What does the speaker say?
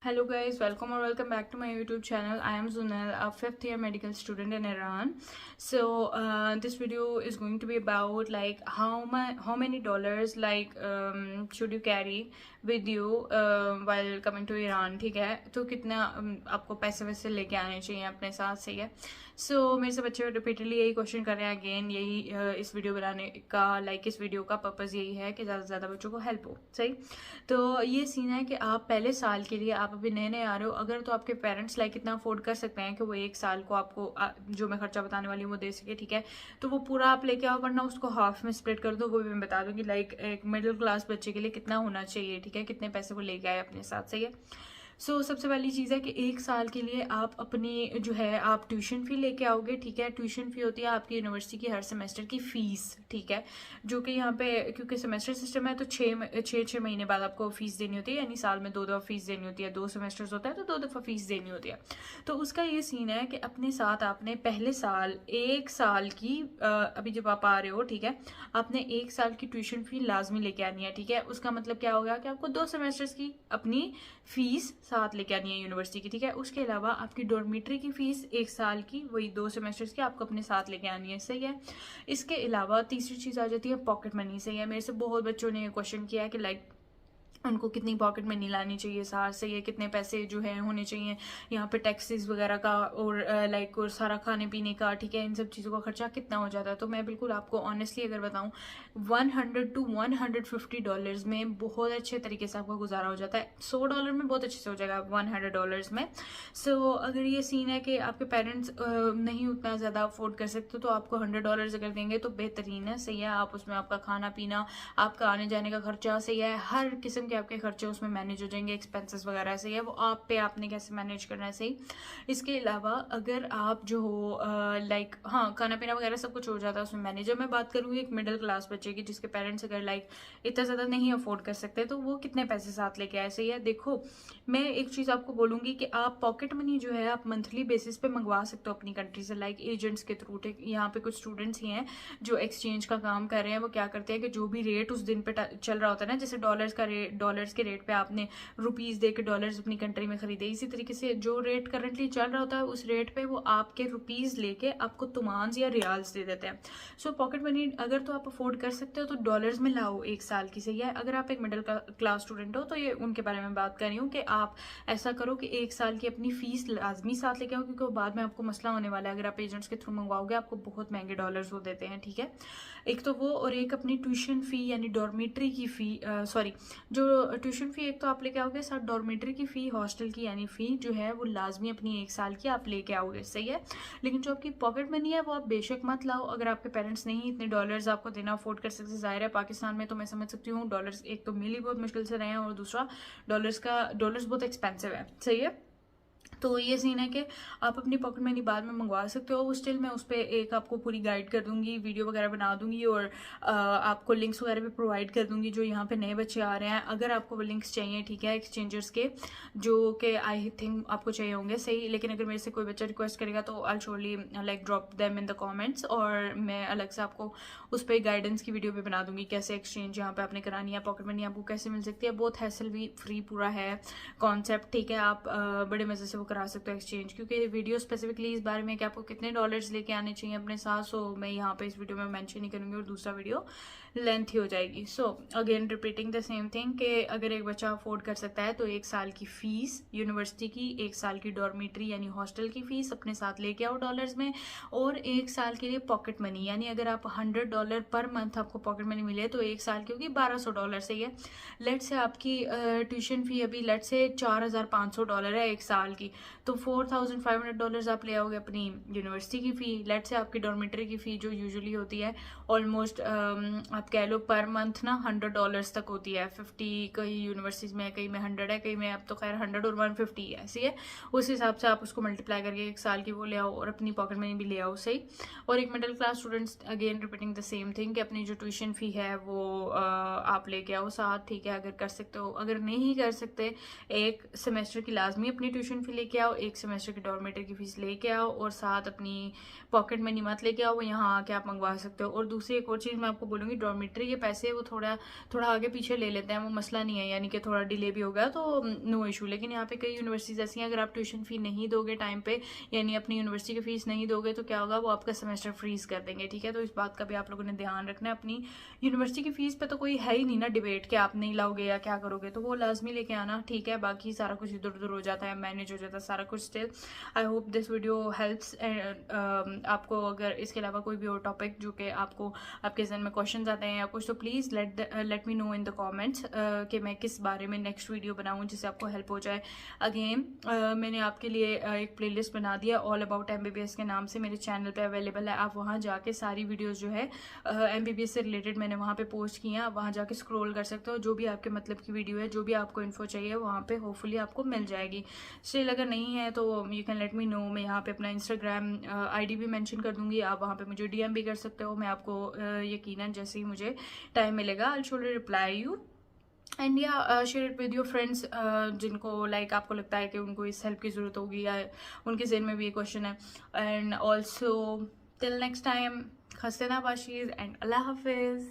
Hello guys, welcome or welcome back to my YouTube channel. I am Zunel, a 5th year medical student in Iran. So this video is going to be about like how many dollars should you carry with you while coming to Iran. ठीक है, तो कितना आपको पैसे वैसे लेके आने चाहिए अपने साथ, सही है. सो मेरे से बच्चे रिपीटेडली यही क्वेश्चन कर रहे हैं. अगेन यही इस वीडियो बनाने का इस वीडियो का पर्पज़ यही है कि ज़्यादा से ज़्यादा बच्चों को हेल्प हो, सही. तो ये सीन है कि आप पहले साल के लिए आप अभी नए नए आ रहे हो, अगर तो आपके पेरेंट्स इतना अफोर्ड कर सकते हैं कि वो एक साल को आपको जो मैं खर्चा बताने वाली हूँ वो दे सके, ठीक है, तो वो पूरा आप लेके आओ, वरना उसको हाफ में स्प्लिट कर दो. वो भी मैं बता दूंगी एक मिडिल क्लास बच्चे के लिए कितना होना चाहिए, ठीक है, कितने पैसे वो लेके आए अपने साथ, सही है. सबसे पहली चीज़ है कि एक साल के लिए आप अपनी जो है आप ट्यूशन फ़ी लेके आओगे, ठीक है. ट्यूशन फ़ी होती है आपकी यूनिवर्सिटी की हर सेमेस्टर की फ़ीस, ठीक है, जो कि यहाँ पे क्योंकि सेमेस्टर सिस्टम है तो छः महीने बाद आपको फ़ीस देनी होती है, यानी साल में 2 दफ़ा फ़ीस देनी होती है. 2 सेमेस्टर्स होता है तो 2 दफ़ा फ़ीस देनी होती है. तो उसका ये सीन है कि अपने साथ आपने पहले साल एक साल की अभी जब आप आ रहे हो, ठीक है, आपने एक साल की ट्यूशन फ़ी लाजमी लेके आनी है, ठीक है. उसका मतलब क्या होगा कि आपको 2 सेमेस्टर्स की अपनी फ़ीस साथ लेके आनी है यूनिवर्सिटी की, ठीक है. उसके अलावा आपकी डॉर्मेट्री की फ़ीस एक साल की, वही 2 सेमेस्टर्स की, आपको अपने साथ लेके आनी है, सही है. इसके अलावा तीसरी चीज़ आ जाती है पॉकेट मनी, सही है. मेरे से बहुत बच्चों ने क्वेश्चन किया है कि उनको कितनी पॉकेट मनी लानी चाहिए साथ, से ये कितने पैसे जो है होने चाहिए यहाँ पे टैक्सेस वगैरह का और और सारा खाने पीने का, ठीक है, इन सब चीज़ों का खर्चा कितना हो जाता है. तो मैं बिल्कुल आपको ऑनेस्टली अगर बताऊँ, $100 to $150 में बहुत अच्छे तरीके से आपका गुजारा हो जाता है. $100 में बहुत अच्छे से हो जाएगा, $100 में. अगर ये सीन है कि आपके पेरेंट्स नहीं उतना ज़्यादा अफोर्ड कर सकते तो आपको $100 अगर देंगे तो बेहतरीन है, सही है. आप उसमें आपका खाना पीना, आपका आने जाने का खर्चा, सही है, हर किस्म के आपके खर्चे उसमें मैनेज हो जाएंगे. एक्सपेंसेस वगैरह सही है, वो आप पे आपने कैसे मैनेज करना है, सही. इसके अलावा अगर आप जो हो हाँ, खाना पीना वगैरह सब कुछ हो जाता है उसमें मैनेज. जब मैं बात करूँगी एक मिडिल क्लास बच्चे की जिसके पेरेंट्स अगर इतना ज़्यादा नहीं अफोर्ड कर सकते तो वो कितने पैसे साथ लेके आए, सही है. देखो, मैं एक चीज़ आपको बोलूँगी कि आप पॉकेट मनी जो है आप मंथली बेसिस पे मंगवा सकते हो अपनी कंट्री से, एजेंट्स के थ्रू. यहाँ पे कुछ स्टूडेंट्स ही हैं जो एक्सचेंज का काम कर रहे हैं. वो क्या करते हैं कि जो भी रेट उस दिन पे चल रहा होता है ना, जैसे डॉलर्स के रेट पे आपने रुपीस दे के डॉलर्स अपनी कंट्री में खरीदे, इसी तरीके से जो रेट करंटली चल रहा होता है उस रेट पे वो आपके रुपीस लेके आपको तुमान्स या रियाल्स दे देते हैं. पॉकेट मनी अगर तो आप अफोर्ड कर सकते हो तो डॉलर्स में लाओ एक साल की, सही है. अगर आप एक मिडिल क्लास स्टूडेंट हो तो ये उनके बारे में बात कर रही हूँ कि आप ऐसा करो कि एक साल की अपनी फीस लाजमी साथ लेके आओ, क्योंकि बाद में आपको मसला होने वाला है. अगर आप एजेंट्स के थ्रू मंगवाओगे आपको बहुत महंगे डॉलर्स वो देते हैं, ठीक है. एक तो वो, और एक अपनी ट्यूशन फी यानी डॉर्मेट्री की फी, सॉरी, जो ट्यूशन फी एक तो आप लेके आओगे, साथ डॉर्मेट्री की फी, हॉस्टल की यानी फी जो है वो लाजमी अपनी एक साल की आप लेके आओगे, सही है. लेकिन जो आपकी पॉकेट मनी है वो आप बेशक मत लाओ अगर आपके पेरेंट्स नहीं इतने डॉलर्स आपको देना अफोर्ड कर सकते. जाहिर है पाकिस्तान में तो मैं समझ सकती हूँ डॉलर्स एक तो मिल ही बहुत मुश्किल से रहे हैं, और दूसरा डॉलर्स बहुत एक्सपेंसिव है, सही है. तो ये सीन है कि आप अपनी पॉकेट मनी बाद में मंगवा सकते हो. स्टिल मैं उस पर एक आपको पूरी गाइड कर दूंगी, वीडियो वगैरह बना दूंगी, और आपको लिंक्स वगैरह भी प्रोवाइड कर दूंगी जो यहाँ पे नए बच्चे आ रहे हैं. अगर आपको वो लिंक्स चाहिए, ठीक है, एक्सचेंजर्स के, जो कि आई थिंक आपको चाहिए होंगे, सही. लेकिन अगर मेरे से कोई बच्चा रिक्वेस्ट करेगा तो I surely drop them in the comments, और मैं अलग से आपको उस पर गाइडेंस की वीडियो भी बना दूंगी कैसे एक्सचेंज यहाँ पे आपने करानी है, पॉकेट मनी आपको कैसे मिल सकती है. बहुत हैसल भी फ्री पूरा है कॉन्सेप्ट, ठीक है. आप बड़े मजे से वो करा सकते हो एक्सचेंज, क्योंकि वीडियो स्पेसिफिकली इस बारे में कि आपको कितने डॉलर्स लेके आने चाहिए अपने साथ, मैं यहाँ पे इस वीडियो में मेंशन नहीं करूँगी और दूसरा वीडियो लेंथी हो जाएगी. Again repeating the same thing कि अगर एक बच्चा अफोर्ड कर सकता है तो एक साल की फीस यूनिवर्सिटी की, एक साल की डॉर्मेट्री यानी हॉस्टल की फीस अपने साथ लेके आओ डॉलर्स में, और एक साल के लिए पॉकेट मनी, यानी अगर आप $100 पर मंथ आपको पॉकेट मनी मिले तो एक साल की होगी $1200, सही है. लेट से आपकी ट्यूशन फी अभी लेट से $4500 है एक साल की, तो $4500 आप ले आओगे अपनी यूनिवर्सिटी की फ़ी. लेट से आपकी डॉर्मेट्री की फ़ी जो यूजुअली होती है ऑलमोस्ट आप कह लो पर मंथ ना $100 तक होती है. 50 कई यूनिवर्सिटीज़ में, कई में 100 है, कई में अब तो खैर 100 और 150 है, ऐसी है. उस हिसाब से आप उसको मल्टीप्लाई करके एक साल की वो ले आओ और अपनी पॉकेट मनी भी ले आओ, सही. और एक middle class students again repeating the same thing कि अपनी जो ट्यूशन फ़ी है वो आप लेके आओ साथ, ठीक है, अगर कर सकते हो. अगर नहीं कर सकते, एक सेमेस्टर की लाजमी अपनी ट्यूशन फ़ी लेके आओ, एक सेमेस्टर की डॉर्मेट्री की फीस लेके आओ, और साथ अपनी पॉकेट मनी मत लेके आओ, वो यहाँ आके आप मंगवा सकते हो. और दूसरी एक और चीज़ मैं आपको बोलूँगी, डॉर्मेट्री के पैसे वो थोड़ा आगे पीछे ले लेते हैं, वो मसला नहीं है, यानी कि थोड़ा डिले भी हो गया तो नो इशू। लेकिन यहाँ पे कई यूनिवर्सिटीज़ ऐसी हैं, अगर आप ट्यूशन फ़ी नहीं दोगे टाइम पे, यानी अपनी यूनिवर्सिटी की फ़ीस नहीं दोगे तो क्या होगा, वो आपका सेमेस्टर फ्रीज कर देंगे, ठीक है। तो इस बात का भी आप लोगों ने ध्यान रखना है। अपनी यूनिवर्सिटी की फ़ीस पे तो कोई है ही नहीं ना डिबेट कि आप नहीं लाओगे या क्या करोगे, तो वो लाजमी लेके आना, ठीक है। बाकी सारा कुछ इधर उधर हो जाता है, मैनेज हो जाता है सारा कुछ। Still I hope this video helps. आपको अगर इसके अलावा कोई भी और टॉपिक जो कि आपके जहन में क्वेश्चन आते हैं या कुछ, तो please let me know in the comments कि मैं किस बारे में नेक्स्ट वीडियो बनाऊं जिससे आपको हेल्प हो जाए। अगेन मैंने आपके लिए एक प्लेलिस्ट बना दिया ऑल अबाउट MBBS के नाम से, मेरे चैनल पे अवेलेबल है। आप वहाँ जाके सारी वीडियोस जो है MBBS से रिलेटेड मैंने वहाँ पे पोस्ट की हैं, आप वहाँ जाके स्क्रॉल कर सकते हो। जो भी आपके मतलब की वीडियो है, जो भी आपको इन्फो चाहिए वहाँ पे होपफुली आपको मिल जाएगी। स्टिल अगर नहीं है तो you can let me know. मैं यहाँ पे अपना इंस्टाग्राम ID भी मेंशन कर दूंगी, आप वहाँ पे मुझे DM भी कर सकते हो। मैं आपको यकीनन जैसे ही मुझे टाइम मिलेगा I will reply you and या share it with your friends जिनको लाइक आपको लगता है कि उनको इस हेल्प की ज़रूरत होगी या उनके जहन में भी ये क्वेश्चन है। And also till next time, खस्ते नाबाशीर एंड अल्लाह हाफिज़।